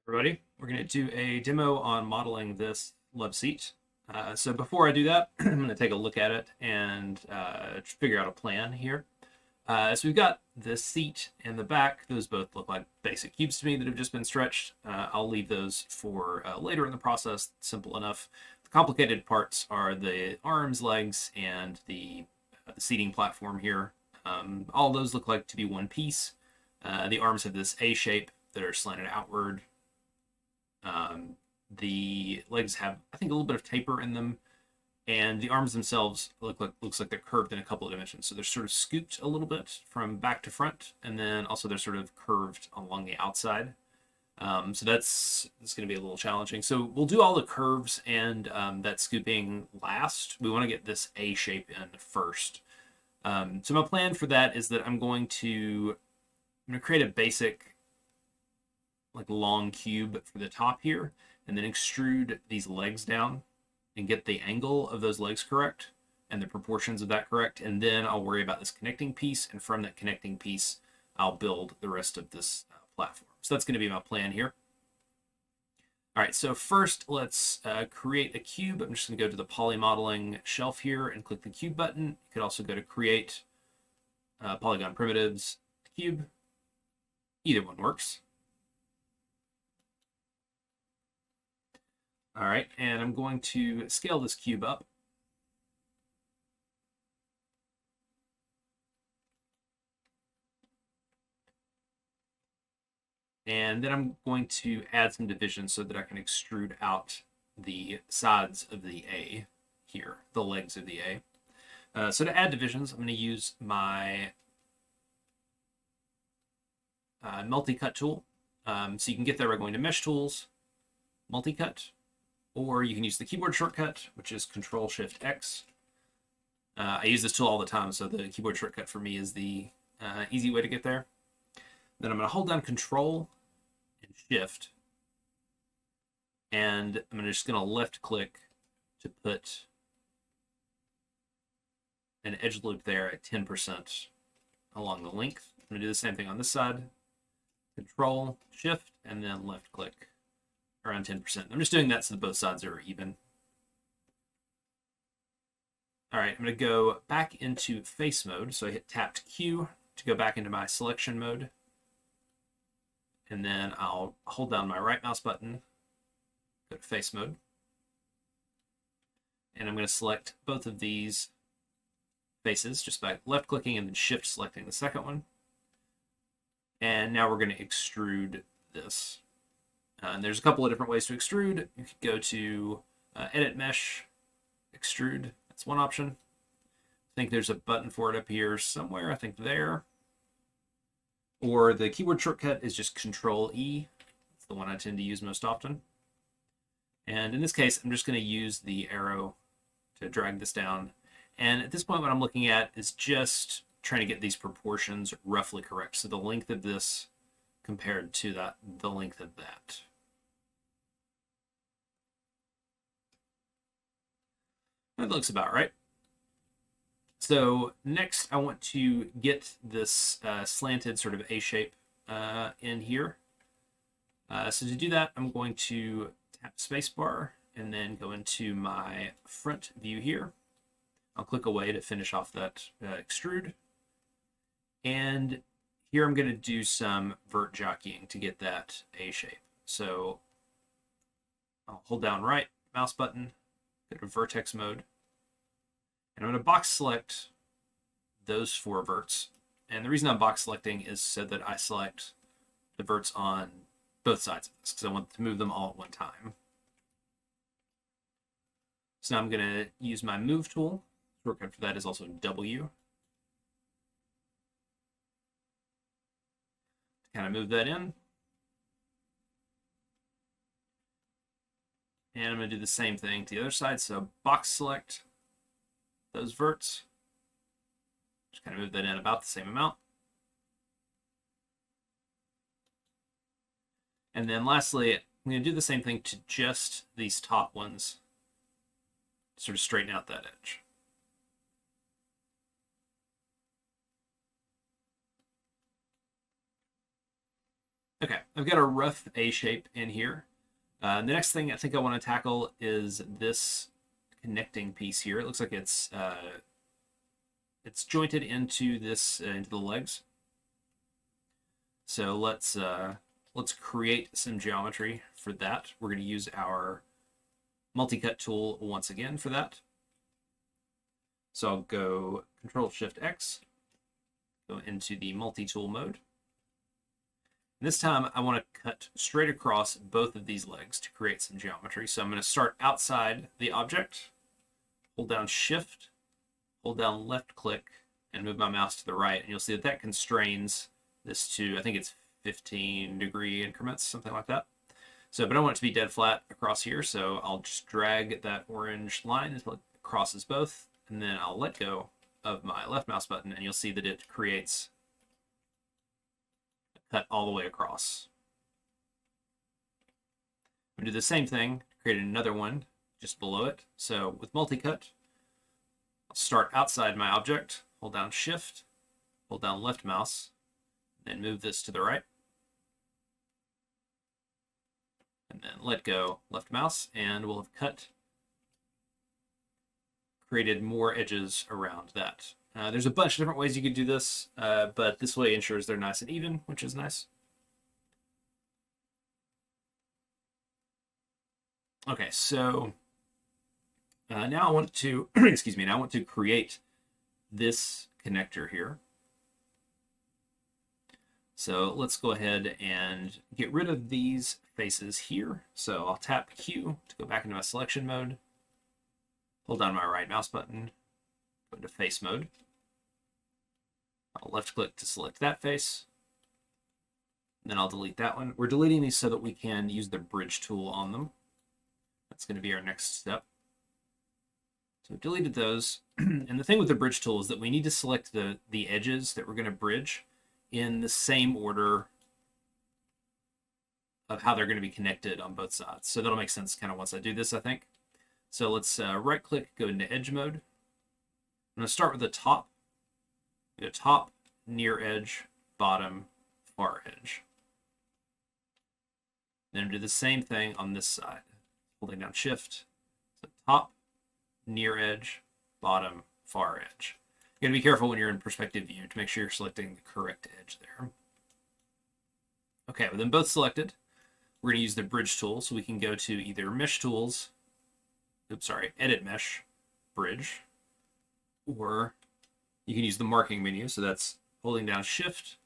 Everybody, we're going to do a demo on modeling this love seat. So before I do that, I'm going to take a look at it and figure out a plan here. So we've got this seat and the back. Those both look like basic cubes to me that have just been stretched. I'll leave those for later in the process. Simple enough. The complicated parts are the arms, legs, and the seating platform here. All those look like to be one piece. The arms have this A shape that are slanted outward. The legs have, I think, a little bit of taper in them, and the arms themselves looks like they're curved in a couple of dimensions. So they're sort of scooped a little bit from back to front, and then also they're sort of curved along the outside. So that's going to be a little challenging. So we'll do all the curves and that scooping last. We want to get this A shape in first. So my plan for that is that I'm going to create a basic like long cube for the top here, and then extrude these legs down and get the angle of those legs correct and the proportions of that correct. And then I'll worry about this connecting piece. And from that connecting piece, I'll build the rest of this platform. So that's going to be my plan here. All right, so first let's create a cube. I'm just going to go to the poly modeling shelf here and click the cube button. You could also go to create polygon primitives cube. Either one works. All right, and I'm going to scale this cube up. And then I'm going to add some divisions so that I can extrude out the sides of the A here, the legs of the A. So to add divisions, I'm going to use my multi-cut tool. So you can get there by going to Mesh Tools, Multi-Cut, or you can use the keyboard shortcut, which is Control-Shift-X. I use this tool all the time, so the keyboard shortcut for me is the easy way to get there. Then I'm going to hold down Control and Shift, and I'm just going to left-click to put an edge loop there at 10% along the length. I'm going to do the same thing on this side. Control, Shift, and then left-click around 10%. I'm just doing that so that both sides are even. All right, I'm going to go back into face mode. So I hit tapped Q to go back into my selection mode. And then I'll hold down my right mouse button, go to face mode. And I'm going to select both of these faces just by left clicking and then shift selecting the second one. And now we're going to extrude this. And there's a couple of different ways to extrude. You could go to Edit Mesh, Extrude. That's one option. I think there's a button for it up here somewhere. I think there. Or the keyboard shortcut is just Control-E. That's the one I tend to use most often. And in this case, I'm just going to use the arrow to drag this down. And at this point, what I'm looking at is just trying to get these proportions roughly correct. So the length of this compared to the length of that. That looks about right. So next, I want to get this slanted sort of A shape in here. So to do that, I'm going to tap spacebar and then go into my front view here. I'll click away to finish off that extrude. And here I'm going to do some vert jockeying to get that A shape. So I'll hold down right mouse button, go to vertex mode, and I'm going to box select those 4 verts. And the reason I'm box selecting is so that I select the verts on both sides of this, because I want to move them all at one time. So now I'm going to use my move tool. Shortcut for that is also W. Kind of move that in. And I'm going to do the same thing to the other side. So box select those verts. Just kind of move that in about the same amount. And then lastly, I'm going to do the same thing to just these top ones. Sort of straighten out that edge. Okay, I've got a rough A shape in here. The next thing I think I want to tackle is this connecting piece here. It looks like it's jointed into this into the legs. So let's create some geometry for that. We're going to use our multi-cut tool once again for that. So I'll go Control-Shift-X, go into the multi-tool mode. And this time I want to cut straight across both of these legs to create some geometry. So I'm going to start outside the object, hold down Shift, hold down left click, and move my mouse to the right. And you'll see that that constrains this to, I think it's 15-degree increments, something like that. So, but I want it to be dead flat across here. So I'll just drag that orange line until it crosses both. And then I'll let go of my left mouse button, and you'll see that it creates a cut all the way across. I'm going to do the same thing, create another one just below it. So with multi-cut, I'll start outside my object, hold down Shift, hold down left mouse, then move this to the right. And then let go left mouse, and we'll have created more edges around that. There's a bunch of different ways you could do this, but this way ensures they're nice and even, which is nice. Okay, so now I want to, excuse me, now I want to create this connector here. So let's go ahead and get rid of these faces here. So I'll tap Q to go back into my selection mode. Hold down my right mouse button, go into face mode. I'll left click to select that face. Then I'll delete that one. We're deleting these so that we can use the bridge tool on them. That's going to be our next step. So we've deleted those. And the thing with the bridge tool is that we need to select the edges that we're going to bridge in the same order of how they're going to be connected on both sides. So that'll make sense kind of once I do this, I think. So let's right click, go into edge mode. I'm going to start with the top. Go top, near edge, bottom, far edge. Then do the same thing on this side. Holding down Shift. So top, near edge, bottom, far edge. You gotta be careful when you're in perspective view to make sure you're selecting the correct edge there. Okay, with them both selected, we're gonna use the bridge tool, so we can go to either Mesh Tools, Edit Mesh, Bridge, or you can use the marking menu, so that's holding down Shift,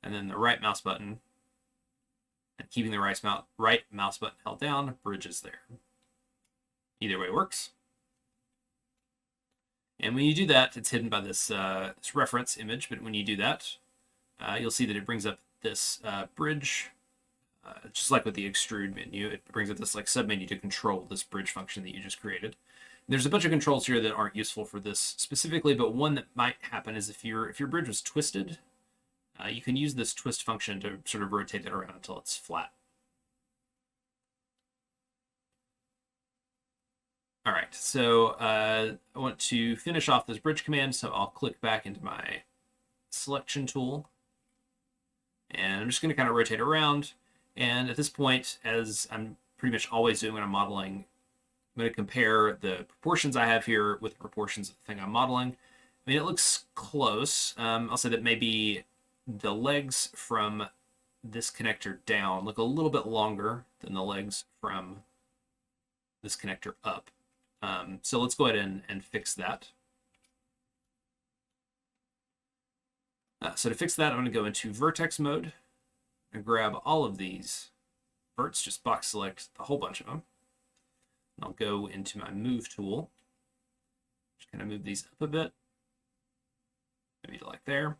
and then the right mouse button, and keeping the right mouse button held down, bridge is there. Either way works. And when you do that, it's hidden by this reference image, but when you do that, you'll see that it brings up this bridge, just like with the extrude menu, it brings up this like submenu to control this bridge function that you just created. There's a bunch of controls here that aren't useful for this specifically, but one that might happen is if your bridge was twisted, you can use this twist function to sort of rotate it around until it's flat. All right, so I want to finish off this bridge command, so I'll click back into my selection tool, and I'm just going to kind of rotate around. And at this point, as I'm pretty much always doing when I'm modeling, I'm going to compare the proportions I have here with the proportions of the thing I'm modeling. I mean, it looks close. I'll say that maybe the legs from this connector down look a little bit longer than the legs from this connector up. So let's go ahead and fix that. So to fix that, I'm going to go into vertex mode and grab all of these verts, just box select a whole bunch of them. And I'll go into my move tool. Just kind of move these up a bit, maybe to like there.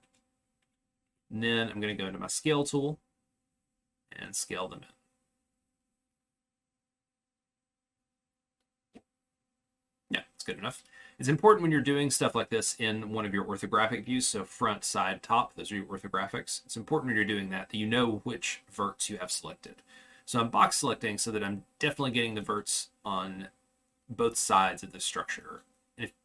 And then I'm going to go into my scale tool and scale them in. Yeah, it's good enough. It's important when you're doing stuff like this in one of your orthographic views, so front, side, top, those are your orthographics. It's important when you're doing that you know which verts you have selected. So I'm box selecting so that I'm definitely getting the verts on both sides of the structure.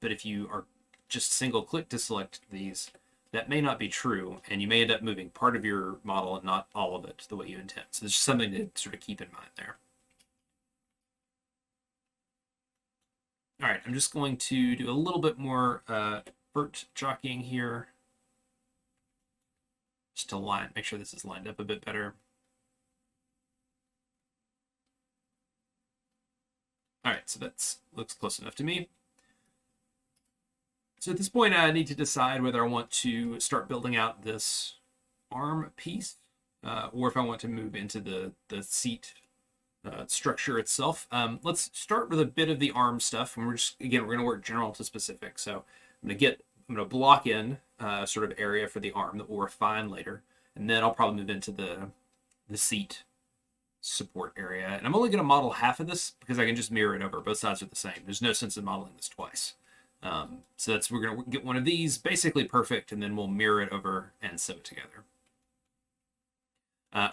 But if you are just single click to select these, that may not be true, and you may end up moving part of your model and not all of it the way you intend. So there's just something to sort of keep in mind there. All right, I'm just going to do a little bit more vert jockeying here, just to make sure this is lined up a bit better. All right, so that looks close enough to me. So at this point, I need to decide whether I want to start building out this arm piece, or if I want to move into the seat structure itself. Let's start with a bit of the arm stuff, and we're going to work general to specific. So I'm going to block in a sort of area for the arm that we'll refine later, and then I'll probably move into the seat support area. And I'm only going to model half of this because I can just mirror it over. Both sides are the same. There's no sense in modeling this twice. So we're going to get one of these basically perfect, and then we'll mirror it over and sew it together.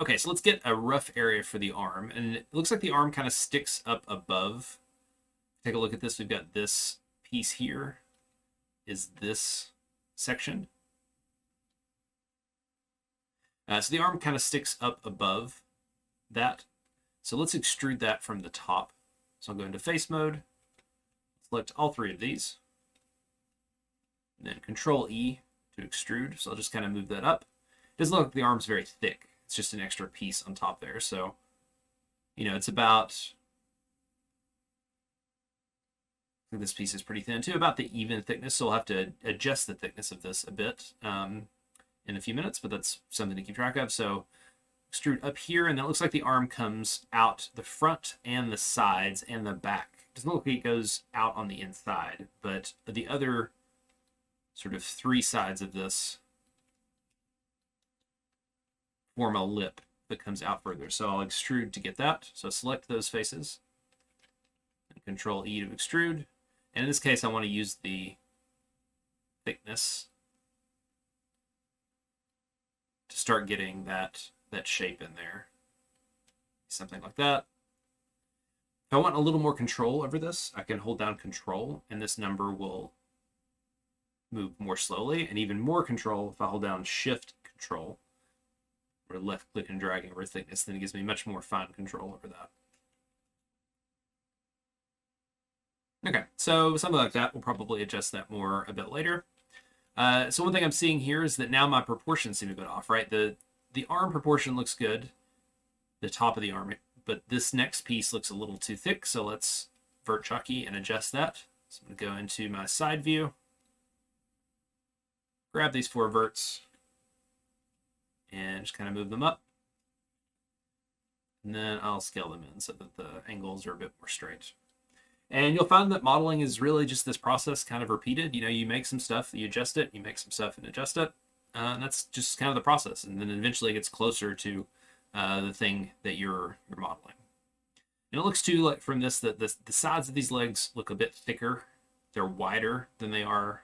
Okay, so let's get a rough area for the arm. And it looks like the arm kind of sticks up above. Take a look at this. We've got this piece here is this section. So the arm kind of sticks up above that. So let's extrude that from the top. So I'll go into face mode, select all three of these, and then Control E to extrude. So I'll just kind of move that up. It doesn't look like the arm's very thick. It's just an extra piece on top there. So, it's about, I think this piece is pretty thin too, about the even thickness. So I'll have to adjust the thickness of this a bit in a few minutes, but that's something to keep track of. So extrude up here, and then it looks like the arm comes out the front and the sides and the back. It doesn't look like it goes out on the inside, but the other sort of three sides of this form a lip that comes out further. So I'll extrude to get that. So select those faces and Control E to extrude. And in this case, I want to use the thickness to start getting that shape in there. Something like that. If I want a little more control over this, I can hold down Control, and this number will move more slowly, and even more control if I hold down Shift Control, or left click and dragging over thickness, then it gives me much more fine control over that. Okay, so something like that. We'll probably adjust that more a bit later. So one thing I'm seeing here is that now my proportions seem a bit off, right? The arm proportion looks good, the top of the arm, but this next piece looks a little too thick, so let's vert jockey and adjust that. So I'm going to go into my side view, grab these 4 verts, and just kind of move them up. And then I'll scale them in so that the angles are a bit more straight. And you'll find that modeling is really just this process kind of repeated. You make some stuff, you adjust it, you make some stuff and adjust it. And that's just kind of the process. And then eventually it gets closer to the thing that you're modeling. And it looks too like from this that the sides of these legs look a bit thicker. They're wider than they are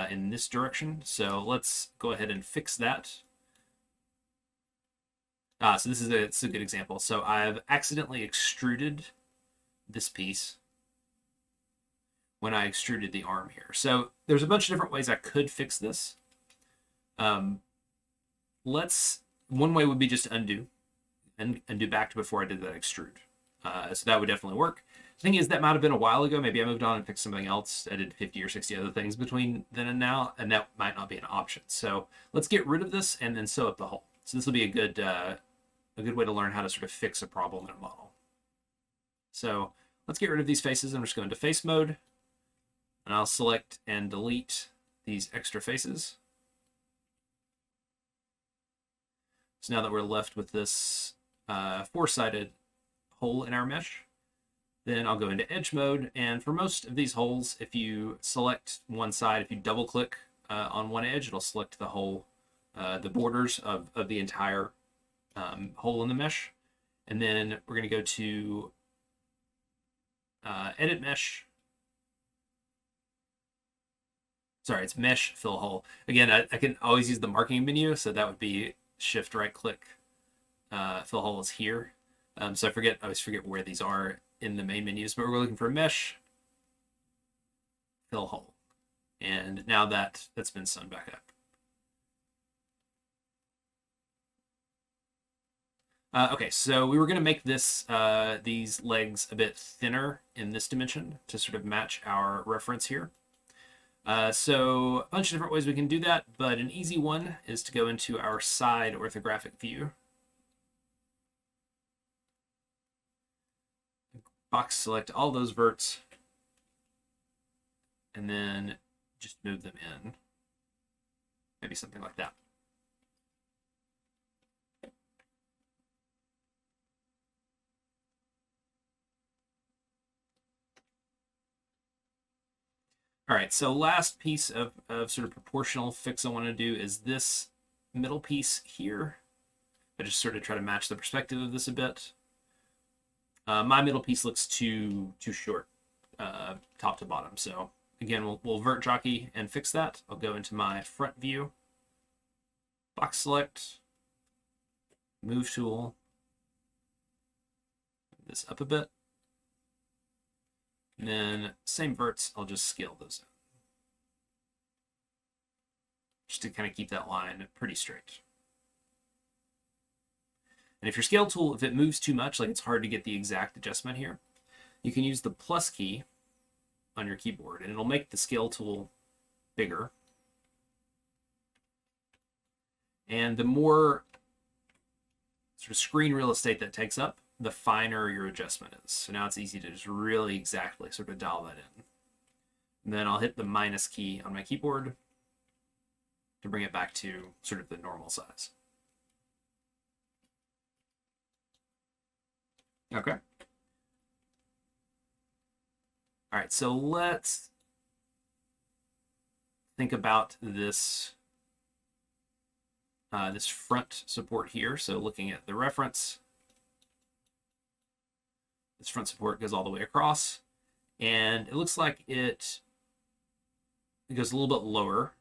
in this direction. So let's go ahead and fix that. So it's a good example. So I've accidentally extruded this piece when I extruded the arm here. So there's a bunch of different ways I could fix this. One way would be just to undo back to before I did that extrude. So that would definitely work. The thing is, that might have been a while ago. Maybe I moved on and fixed something else. I did 50 or 60 other things between then and now, and that might not be an option. So let's get rid of this and then sew up the hole. So this will be a good way to learn how to sort of fix a problem in a model. So let's get rid of these faces. I'm just going to face mode, and I'll select and delete these extra faces. So now that we're left with this 4-sided hole in our mesh, then I'll go into edge mode. And for most of these holes, if you select one side, if you double click on one edge, it'll select the whole, the borders of the entire hole in the mesh. And then we're going to go to edit mesh. Sorry, it's mesh fill hole. Again, I can always use the marking menu, so that would be shift right click. Fill hole is here. So I always forget where these are in the main menus, but we're looking for mesh fill hole. And now that's been sewn back up. Okay, so we were going to make these legs a bit thinner in this dimension to sort of match our reference here. So a bunch of different ways we can do that, but an easy one is to go into our side orthographic view. Box select all those verts, and then just move them in. Maybe something like that. All right, so last piece of sort of proportional fix I want to do is this middle piece here. I just sort of try to match the perspective of this a bit. My middle piece looks too short, top to bottom. So again, we'll vert jockey and fix that. I'll go into my front view, box select, move tool, move this up a bit. And then same verts, I'll just scale those in. Just to kind of keep that line pretty straight. And if your scale tool, if it moves too much, like it's hard to get the exact adjustment here, you can use the plus key on your keyboard and it'll make the scale tool bigger. And the more sort of screen real estate that takes up, the finer your adjustment is. So now it's easy to just really exactly sort of dial that in. And then I'll hit the minus key on my keyboard to bring it back to sort of the normal size. Okay. All right, so let's think about this this front support here. So looking at the reference, this front support goes all the way across, and it looks like it goes a little bit lower.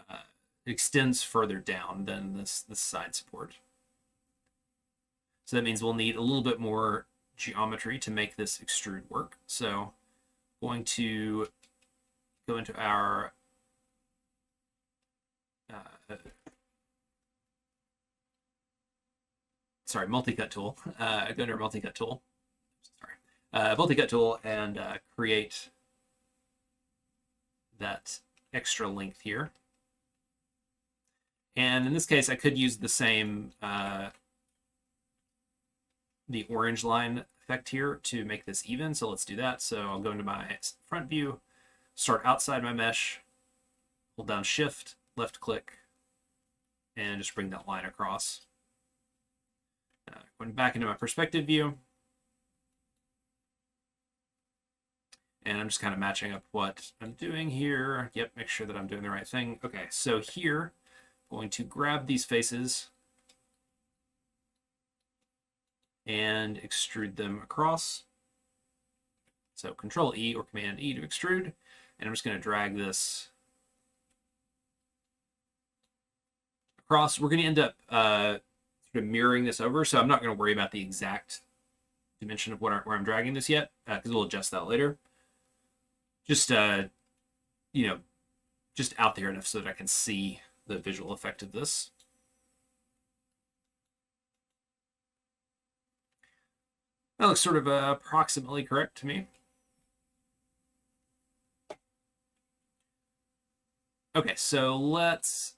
It extends further down than this side support. So that means we'll need a little bit more geometry to make this extrude work. So going to go into our multi-cut tool. Go into our multi-cut tool. Multi-cut tool and create that extra length here. And in this case, I could use the same the orange line effect here to make this even. So let's do that. So I'll go into my front view, start outside my mesh, hold down Shift, left click, and just bring that line across. Going back into my perspective view, and I'm just kind of matching up what I'm doing here. Yep, make sure that I'm doing the right thing. Okay, so here, I'm going to grab these faces and extrude them across. So Control E or Command E to extrude, and I'm just going to drag this across. We're going to end up sort of mirroring this over, so I'm not going to worry about the exact dimension of where I'm dragging this yet, because we'll adjust that later. Just you know, just out there enough so that I can see the visual effect of this. That looks sort of approximately correct to me. Okay, so let's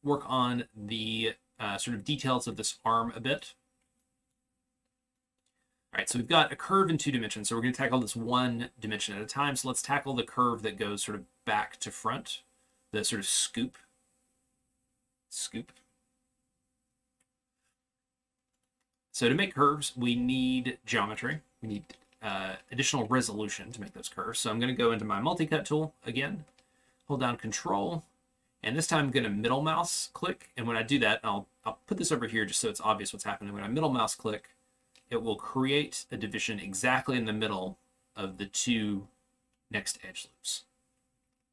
work on the sort of details of this arm a bit. All right, so we've got a curve in 2 dimensions, so we're going to tackle this 1 dimension at a time. So let's tackle the curve that goes sort of back to front, the sort of scoop. So to make curves, we need geometry. We need additional resolution to make those curves. So I'm going to go into my multi-cut tool again, hold down Control, and this time I'm going to middle mouse click. And when I do that, I'll put this over here just so it's obvious what's happening. When I middle mouse click, it will create a division exactly in the middle of the 2 next edge loops.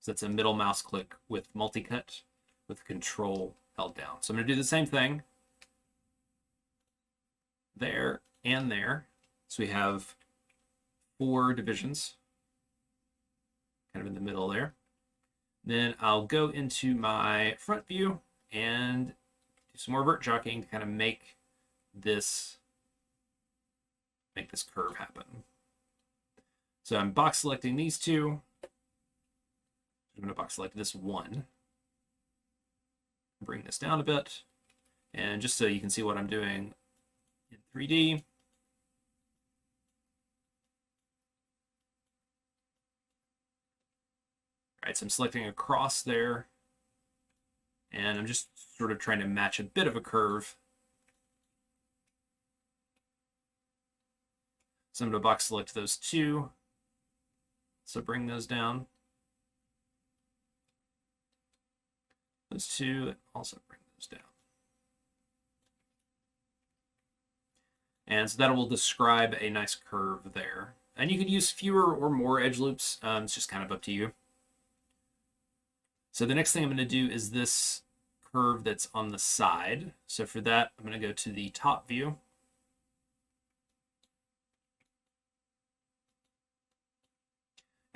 So that's a middle mouse click with multi-cut with Control held down. So I'm going to do the same thing there and there. So we have 4 divisions kind of in the middle there. Then I'll go into my front view and do some more vert jockeying to kind of make this curve happen. So I'm box selecting these two. I'm going to box select this one. Bring this down a bit. And just so you can see what I'm doing in 3D. All right, so I'm selecting across there. And I'm just sort of trying to match a bit of a curve. So I'm going to box select those two. So bring those down. Those two, also bring those down. And so that will describe a nice curve there. And you could use fewer or more edge loops. It's just kind of up to you. So the next thing I'm going to do is this curve that's on the side. So for that, I'm going to go to the top view.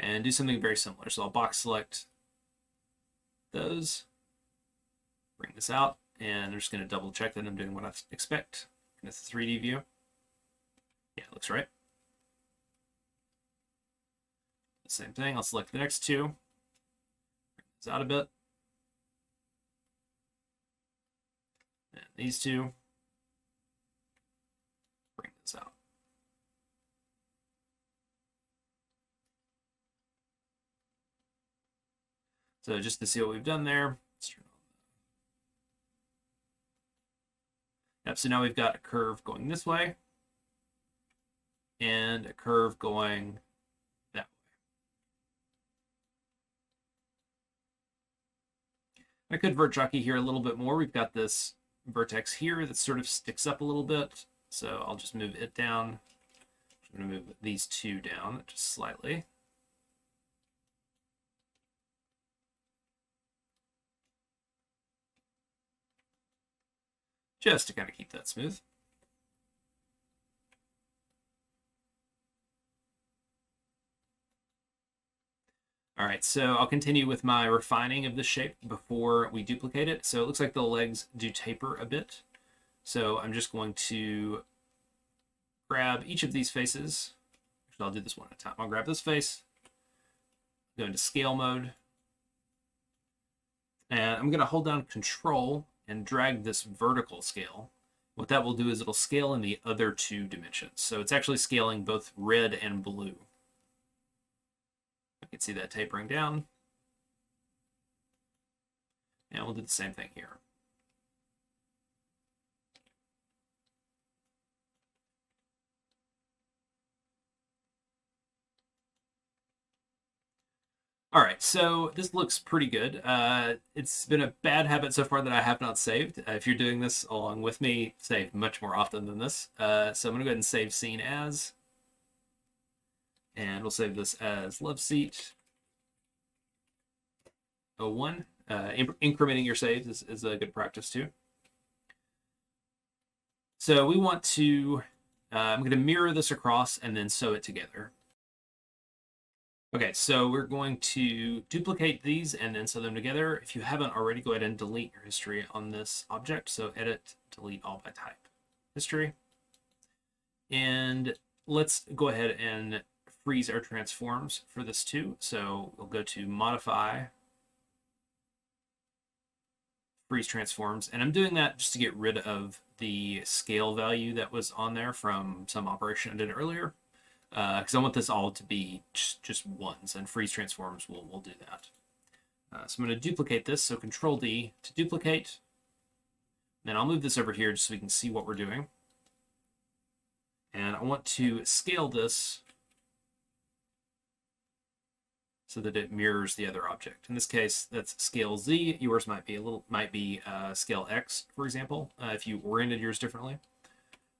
And do something very similar. So I'll box select those, bring this out, and I'm just going to double check that I'm doing what I expect. And it's a 3D view. Yeah, it looks right. The same thing, I'll select the next two, bring this out a bit. And these two, bring this out. So just to see what we've done there, let's turn on. Yep, so now we've got a curve going this way and a curve going that way. I could vert jockey here a little bit more. We've got this vertex here that sort of sticks up a little bit. So I'll just move it down. I'm going to move these two down just slightly. Just to kind of keep that smooth. All right, so I'll continue with my refining of the shape before we duplicate it. So it looks like the legs do taper a bit. So I'm just going to grab each of these faces. Actually, I'll do this one at a time. I'll grab this face, go into scale mode, and I'm going to hold down Control and drag this vertical scale. What that will do is it'll scale in the other two dimensions. So it's actually scaling both red and blue. You can see that tapering down. And we'll do the same thing here. All right, so this looks pretty good. It's been a bad habit so far that I have not saved. If you're doing this along with me, save much more often than this. So I'm going to go ahead and save scene as. And we'll save this as loveseat 01. Incrementing your saves is a good practice too. So we want to, I'm going to mirror this across and then sew it together. Okay, so we're going to duplicate these and then sew them together. If you haven't already, go ahead and delete your history on this object. So edit, delete all by type, history. And let's go ahead and freeze our transforms for this too. So we'll go to modify, freeze transforms. And I'm doing that just to get rid of the scale value that was on there from some operation I did earlier. Because I want this all to be just ones, and freeze transforms will do that. So I'm going to duplicate this, so Control D to duplicate. Then I'll move this over here just so we can see what we're doing. And I want to scale this so that it mirrors the other object. In this case, that's scale Z. Yours might be scale X, for example, if you oriented yours differently.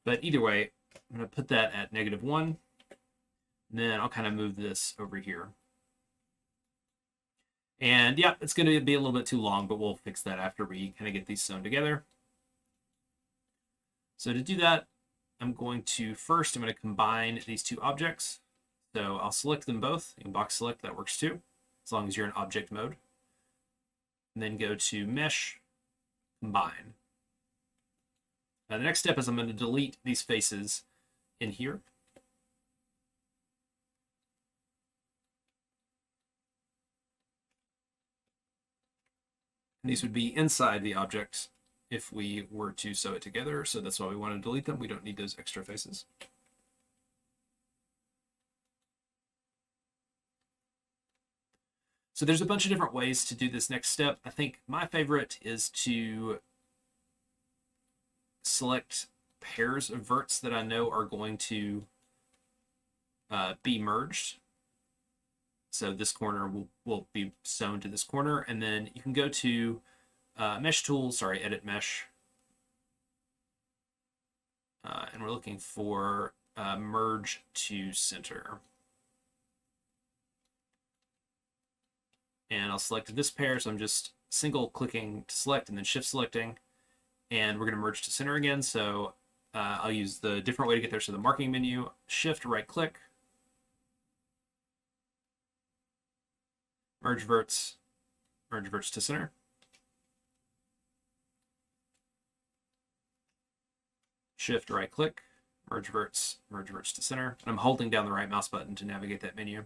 But either way, I'm going to put that at -1. Then I'll kind of move this over here. And yeah, it's going to be a little bit too long, but we'll fix that after we kind of get these sewn together. So to do that, I'm going to combine these two objects. So I'll select them both. You can box select, that works too. as long as you're in object mode. And then go to Mesh, Combine. Now the next step is I'm going to delete these faces in here. And these would be inside the object if we were to sew it together, so that's why we want to delete them. We don't need those extra faces. So there's a bunch of different ways to do this next step. I think my favorite is to select pairs of verts that I know are going to be merged. So this corner will be sewn to this corner, and then you can go to Mesh Tool, Edit Mesh, and we're looking for Merge to Center. And I'll select this pair, so I'm just single clicking to select and then shift selecting, and we're going to merge to center again. So I'll use the different way to get there. So the marking menu, shift right click, merge verts to center. Shift right click, merge verts to center. And I'm holding down the right mouse button to navigate that menu.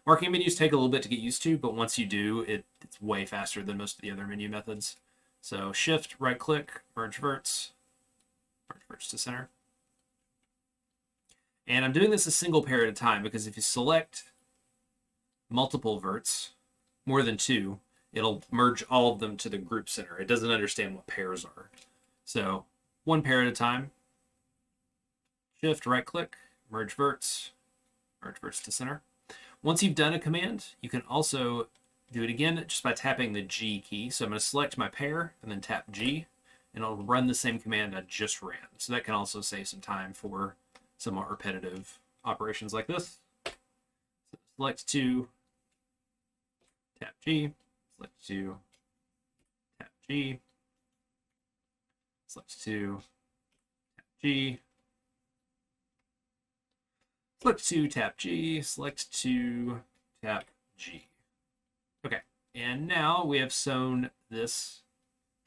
Marking menus take a little bit to get used to, but once you do, it's way faster than most of the other menu methods. So shift right click, merge verts to center. And I'm doing this a single pair at a time because if you select multiple verts, more than two, it'll merge all of them to the group center. It doesn't understand what pairs are. So one pair at a time. Shift right click, merge verts to center. Once you've done a command, you can also do it again just by tapping the G key. So I'm going to select my pair and then tap G, and it'll run the same command I just ran. So that can also save some time for somewhat repetitive operations like this. So select 2, tap G, select 2, tap G, select 2, tap G, select 2, tap G, select 2, tap G. Okay, and now we have sewn this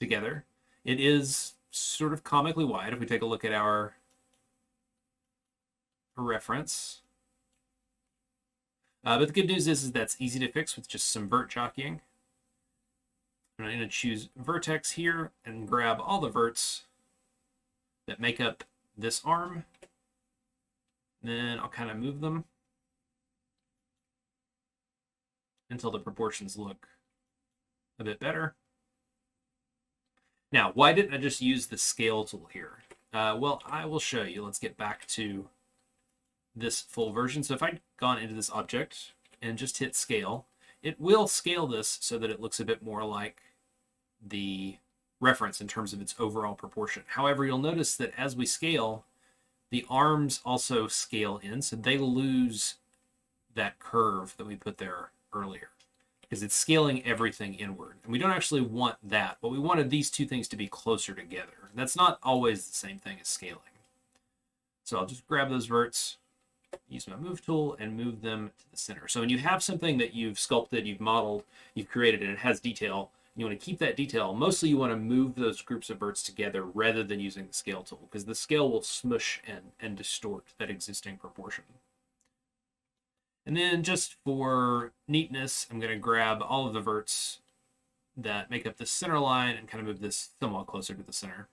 together. It is sort of comically wide if we take a look at our reference. But the good news is that's easy to fix with just some vert jockeying. I'm going to choose vertex here and grab all the verts that make up this arm. Then I'll kind of move them until the proportions look a bit better. Now, why didn't I just use the scale tool here? Well, I will show you. Let's get back to this full version. So if I'd gone into this object and just hit scale, it will scale this so that it looks a bit more like the reference in terms of its overall proportion. However, you'll notice that as we scale, the arms also scale in, so they lose that curve that we put there earlier because it's scaling everything inward. And we don't actually want that, but we wanted these two things to be closer together. That's not always the same thing as scaling. So I'll just grab those verts, use my move tool, and move them to the center. So when you have something that you've sculpted, you've modeled, you've created, and it has detail, you want to keep that detail. Mostly you want to move those groups of verts together rather than using the scale tool, because the scale will smush and distort that existing proportion. And then just for neatness, I'm going to grab all of the verts that make up the center line and kind of move this somewhat closer to the center.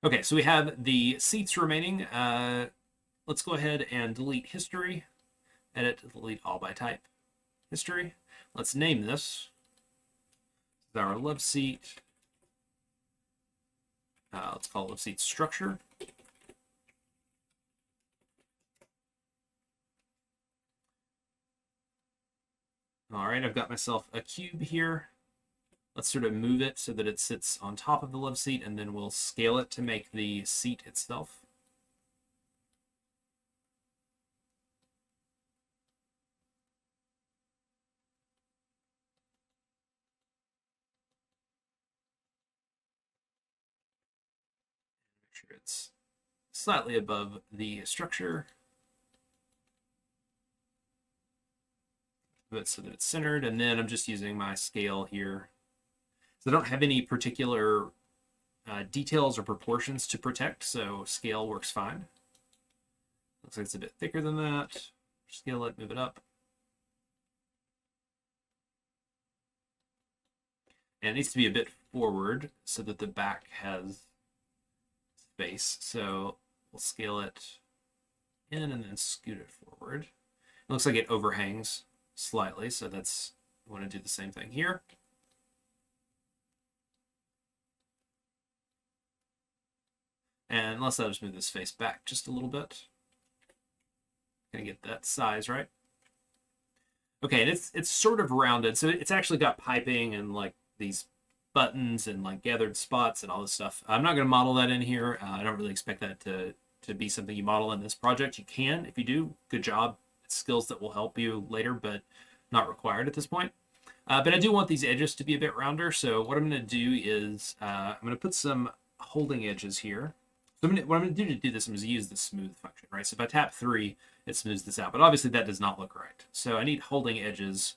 Okay, so we have the seats remaining. Let's go ahead and delete history, edit, delete all by type, history. Let's name this. This is our love seat. Let's call it love seat structure. All right, I've got myself a cube here. Let's sort of move it so that it sits on top of the love seat, and then we'll scale it to make the seat itself. Make sure it's slightly above the structure. But so that it's centered, and then I'm just using my scale here. So I don't have any particular details or proportions to protect, so scale works fine. Looks like it's a bit thicker than that. Scale it, move it up. And it needs to be a bit forward so that the back has space. So we'll scale it in and then scoot it forward. It looks like it overhangs slightly, so that's, I want to do the same thing here. And let's just move this face back just a little bit. Gonna get that size right. Okay, and it's sort of rounded, so it's actually got piping and like these buttons and like gathered spots and all this stuff. I'm not going to model that in here. I don't really expect that to be something you model in this project. You can, if you do, good job. It's skills that will help you later, but not required at this point. But I do want these edges to be a bit rounder, so what I'm going to do is I'm going to put some holding edges here. So what I'm going to do this is use the smooth function, right? So if I tap 3, it smooths this out, but obviously that does not look right. So I need holding edges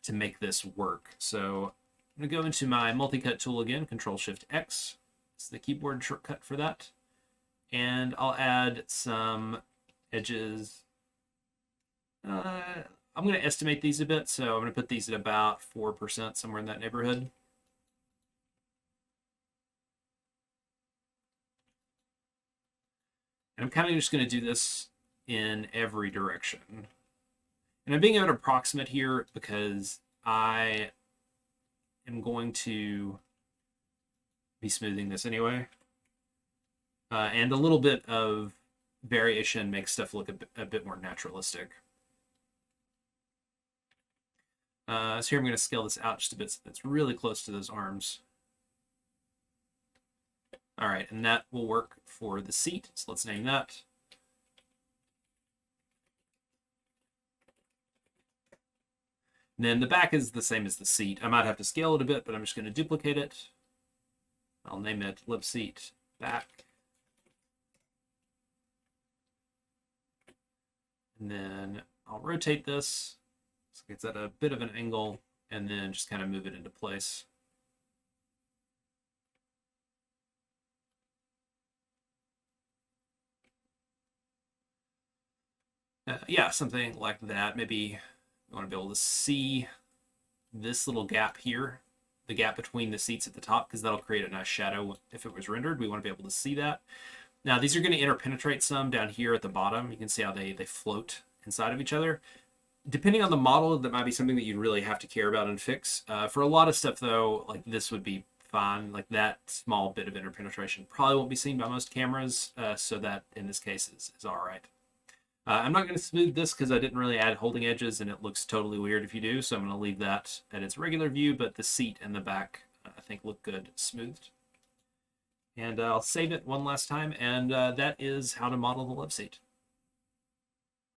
to make this work. So I'm going to go into my multi-cut tool again, Control-Shift-X. It's the keyboard shortcut for that. And I'll add some edges. I'm going to estimate these a bit, so I'm going to put these at about 4%, somewhere in that neighborhood. And I'm kind of just going to do this in every direction. And I'm being able to approximate here because I am going to be smoothing this anyway. And a little bit of variation makes stuff look a bit more naturalistic. So here I'm going to scale this out just a bit so that's really close to those arms. All right, and that will work for the seat, so let's name that. And then the back is the same as the seat. I might have to scale it a bit, but I'm just going to duplicate it. I'll name it loveseat back. And then I'll rotate this so it's at a bit of an angle, and then just kind of move it into place. Yeah, something like that. Maybe you want to be able to see this little gap here, the gap between the seats at the top, because that'll create a nice shadow if it was rendered. We want to be able to see that. Now, these are going to interpenetrate some down here at the bottom. You can see how they float inside of each other. Depending on the model, that might be something that you really have to care about and fix. For a lot of stuff, though, like this would be fine. Like that small bit of interpenetration probably won't be seen by most cameras, so that in this case is all right. I'm not going to smooth this because I didn't really add holding edges and it looks totally weird if you do, so I'm going to leave that at its regular view, but the seat and the back I think look good smoothed. And I'll save it one last time, and that is how to model the loveseat.